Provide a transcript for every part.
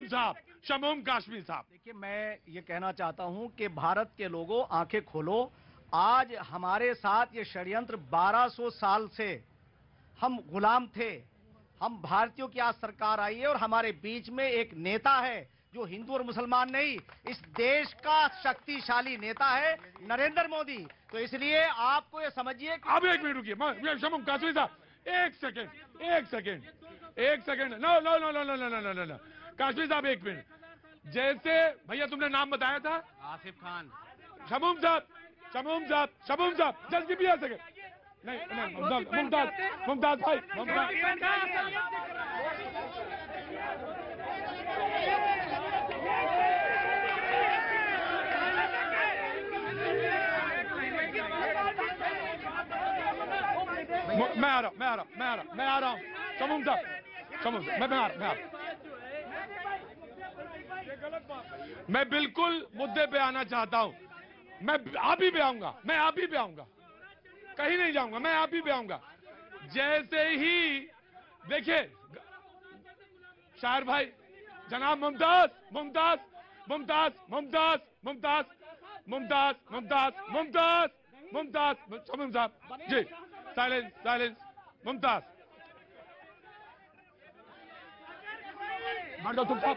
साहब, शमूम काश्मीर साहब। देखिए, मैं ये कहना चाहता हूं कि भारत के लोगों, आंखें खोलो। आज हमारे साथ ये षड्यंत्र 1200 साल से हम गुलाम थे। हम भारतीयों की आज सरकार आई है और हमारे बीच में एक नेता है जो हिंदू और मुसलमान नहीं, इस देश का शक्तिशाली नेता है नरेंद्र मोदी। तो इसलिए आपको ये समझिए कि अब 1 मिनट रुकिए, शमूम काश्मीर साहब, 1 second, 1 second, 1 second. No no no no no no no no no, Kashmir साहब 1 मिनट। जैसे भैया तुमने नाम बताया था आसिफ खान। शमूम साहब, शमूम साहब, शमूम साहब, जल्दी भी आ सके। नहीं नहीं, मुमताज, मुमताज भाई, मुमताज। मैं आ रहा हूं, मैं आ रहा हूं, मैं आ रहा हूं, मैं आ रहा हूं, शमूम साहब, शमूम साहब, मैं आ रहा हूं। मैं बिल्कुल मुद्दे पे आना चाहता हूं। मैं आप ही पे आऊंगा, मैं आप ही पे आऊंगा, कहीं नहीं जाऊंगा, मैं आप ही पे आऊंगा। जैसे ही देखिए शायर भाई, जनाब मुमताज, मुमताज, मुमताज, मुमताज, मुमताज, मुमताज, मुमताज, मुमताज, मुमताज, शमूम साहब जी, साइलेंस, साइलेंस, मुमताज। तुम साहब,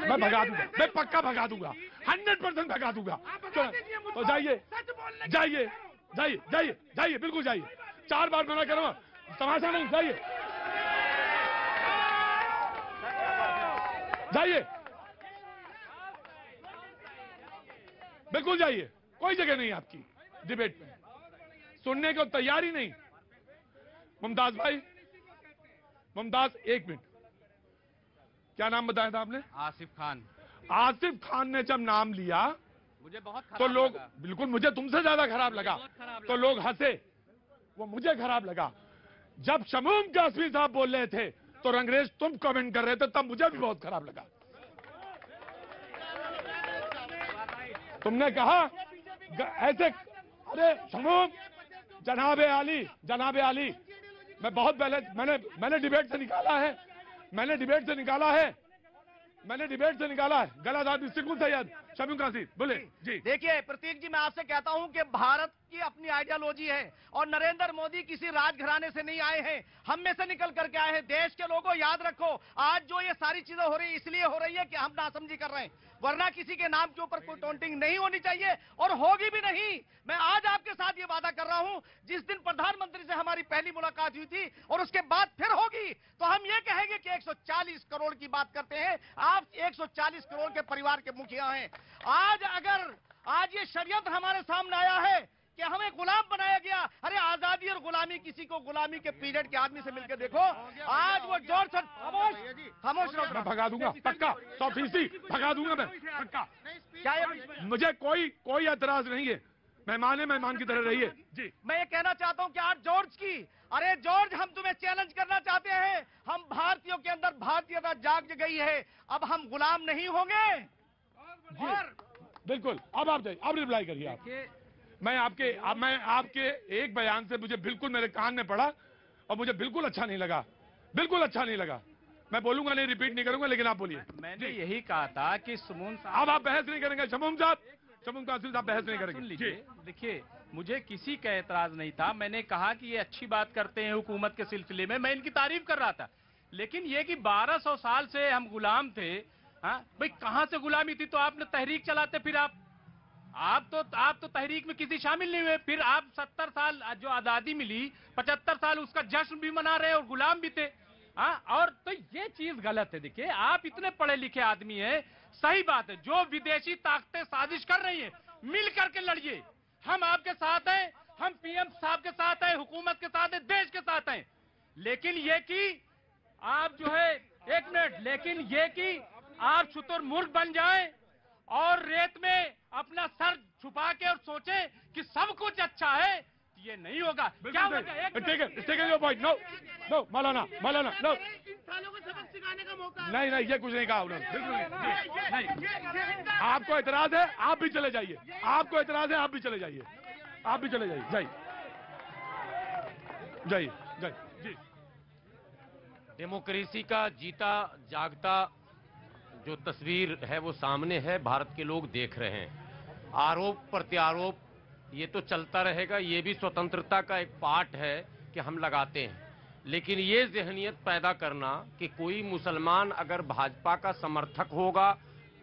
मैं भगा दूंगा, मैं पक्का भगा दूंगा, 100% भगा दूंगा। तो जाइए, जाइए, जाइए, जाइए, जाइए, बिल्कुल जाइए। 4 बार मना करूंगा, तमाशा नहीं, जाइए, जाइए, बिल्कुल जाइए। कोई जगह नहीं आपकी डिबेट में, सुनने को तैयार ही नहीं। मुमताज भाई, मुमताज 1 मिनट, क्या नाम बताया था आपने? आसिफ खान। आसिफ खान ने जब नाम लिया मुझे बहुत खराब तो लोग, लगा। बिल्कुल मुझे तुमसे ज्यादा खराब लगा, तो लोग हंसे, वो मुझे खराब लगा। जब शमूम काश्मीर साहब बोल रहे थे तो रंगरेज तुम कमेंट कर रहे थे, तब मुझे भी बहुत खराब लगा। तुमने कहा ऐसे, अरे शमूम, जनाबे आली, जनाबे आली, मैं बहुत पहले मैंने डिबेट से निकाला है, मैंने डिबेट से निकाला है, मैंने डिबेट से निकाला है। गलत आदमी सिकुल सैयद, शमूम काश्मीर बोले जी। देखिए प्रतीक जी, मैं आपसे कहता हूं कि भारत की अपनी आइडियोलॉजी है और नरेंद्र मोदी किसी राजघराने से नहीं आए हैं, हम में से निकल करके आए हैं। देश के लोगों, याद रखो, आज जो ये सारी चीजें हो रही है इसलिए हो रही है कि हम नासमझी कर रहे हैं, वरना किसी के नाम के ऊपर कोई टॉन्टिंग नहीं होनी चाहिए और होगी भी नहीं। मैं आज आपके साथ ये वादा कर रहा हूं, जिस दिन प्रधानमंत्री से हमारी पहली मुलाकात हुई थी और उसके बाद फिर होगी, तो हम ये कहेंगे कि 140 करोड़ की बात करते हैं, आप 140 करोड़ के परिवार के मुखिया हैं। आज ये षड्यंत्र हमारे सामने आया है कि हमें गुलाम बनाया गया। अरे आजादी और गुलामी, किसी को गुलामी के पीरियड के आदमी से मिलकर देखो, आज वो जॉर्ज खामोश रहो। मैं भगा दूंगा, पक्का 100% भगा दूंगा मैं, पक्का। क्या मुझे कोई एतराज नहीं है, मेहमान है, मेहमान की तरह रहिए जी। मैं ये कहना चाहता हूं कि आज जॉर्ज की, अरे जॉर्ज, हम तुम्हें चैलेंज करना चाहते हैं, हम भारतीयों के अंदर भारतीयता जाग गई है, अब हम गुलाम नहीं होंगे। और बिल्कुल, अब आप जाइए, अब रिप्लाई करिए आप। मैं आपके एक बयान से मुझे बिल्कुल मेरे कान में पड़ा और मुझे बिल्कुल अच्छा नहीं लगा, बिल्कुल अच्छा नहीं लगा। मैं बोलूंगा नहीं, रिपीट नहीं करूंगा, लेकिन आप बोलिए। मैंने यही कहा था कि सुमून साहब, अब आप बहस नहीं करेंगे, शमूम साहब, शमूम काश्मीर साहब बहस नहीं करेंगे। लीजिए, देखिए, मुझे किसी का एतराज नहीं था। मैंने कहा कि ये अच्छी बात करते हैं हुकूमत के सिलसिले में, मैं इनकी तारीफ कर रहा था। लेकिन ये कि 1200 साल से हम गुलाम थे, हाँ भाई, कहां से गुलामी थी? तो आपने तहरीक चलाते, फिर आप तो तहरीक में किसी शामिल नहीं हुए, फिर आप 70 साल जो आजादी मिली, 75 साल उसका जश्न भी मना रहे और गुलाम भी थे। हाँ, और तो ये चीज गलत है। देखिए, आप इतने पढ़े लिखे आदमी हैं, सही बात है, जो विदेशी ताकतें साजिश कर रही हैं, मिल करके लड़िए, हम आपके साथ हैं, हम पीएम साहब के साथ हैं, हुकूमत के साथ हैं, देश के साथ हैं। लेकिन ये कि आप जो है, 1 मिनट, लेकिन ये कि आप शुतुरमुर्ग बन जाएं और रेत में अपना सर छुपा के और सोचे कि सब कुछ अच्छा है, ये नहीं होगा। क्या होगा? नो मौलाना, नो, इंसानों को सबक सिखाने का मौका है। नहीं, ये कुछ नहीं कहा उन्होंने, बिल्कुल नहीं। आपको एतराज है, आप भी चले जाइए, आपको एतराज है, आप भी चले जाइए, आप भी चले जाइए, जाइए, जाइए, जाइए जी। डेमोक्रेसी का जीता जागता जो तस्वीर है वो सामने है, भारत के लोग देख रहे हैं। आरोप प्रत्यारोप ये तो चलता रहेगा, ये भी स्वतंत्रता का एक पार्ट है कि हम लगाते हैं, लेकिन ये ज़हनियत पैदा करना कि कोई मुसलमान अगर भाजपा का समर्थक होगा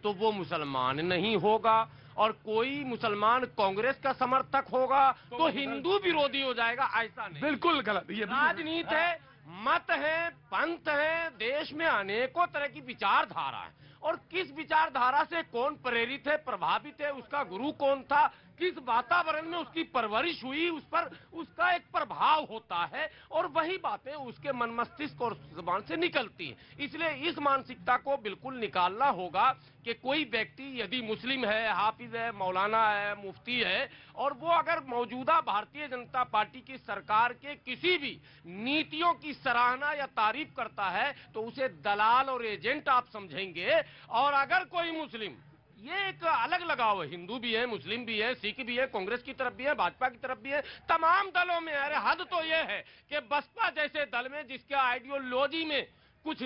तो वो मुसलमान नहीं होगा, और कोई मुसलमान कांग्रेस का समर्थक होगा तो हिंदू विरोधी हो जाएगा, ऐसा नहीं। बिल्कुल गलत। ये राजनीति है, मत है, पंथ है, देश में अनेकों तरह की विचारधारा है, और किस विचारधारा से कौन प्रेरित है, प्रभावित है, उसका गुरु कौन था, किस वातावरण में उसकी परवरिश हुई, उस पर उसका एक प्रभाव होता है, और वही बातें उसके मन मस्तिष्क और जुबान से निकलती हैं। इसलिए इस मानसिकता को बिल्कुल निकालना होगा कि कोई व्यक्ति यदि मुस्लिम है, हाफिज है, मौलाना है, मुफ्ती है, और वो अगर मौजूदा भारतीय जनता पार्टी की सरकार के किसी भी नीतियों की सराहना या तारीफ करता है तो उसे दलाल और एजेंट आप समझेंगे। और अगर कोई मुस्लिम, ये एक अलग लगाव है, हिंदू भी है, मुस्लिम भी है, सिख भी है, कांग्रेस की तरफ भी है, भाजपा की तरफ भी है, तमाम दलों में। अरे हद तो ये है कि बसपा जैसे दल में जिसके आइडियोलॉजी में कुछ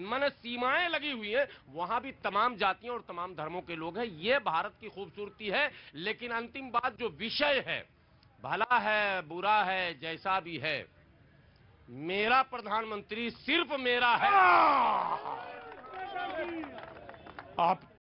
माने सीमाएं लगी हुई हैं, वहां भी तमाम जातियों और तमाम धर्मों के लोग हैं। ये भारत की खूबसूरती है। लेकिन अंतिम बात जो विषय है, भला है बुरा है जैसा भी है, मेरा प्रधानमंत्री सिर्फ मेरा है। आप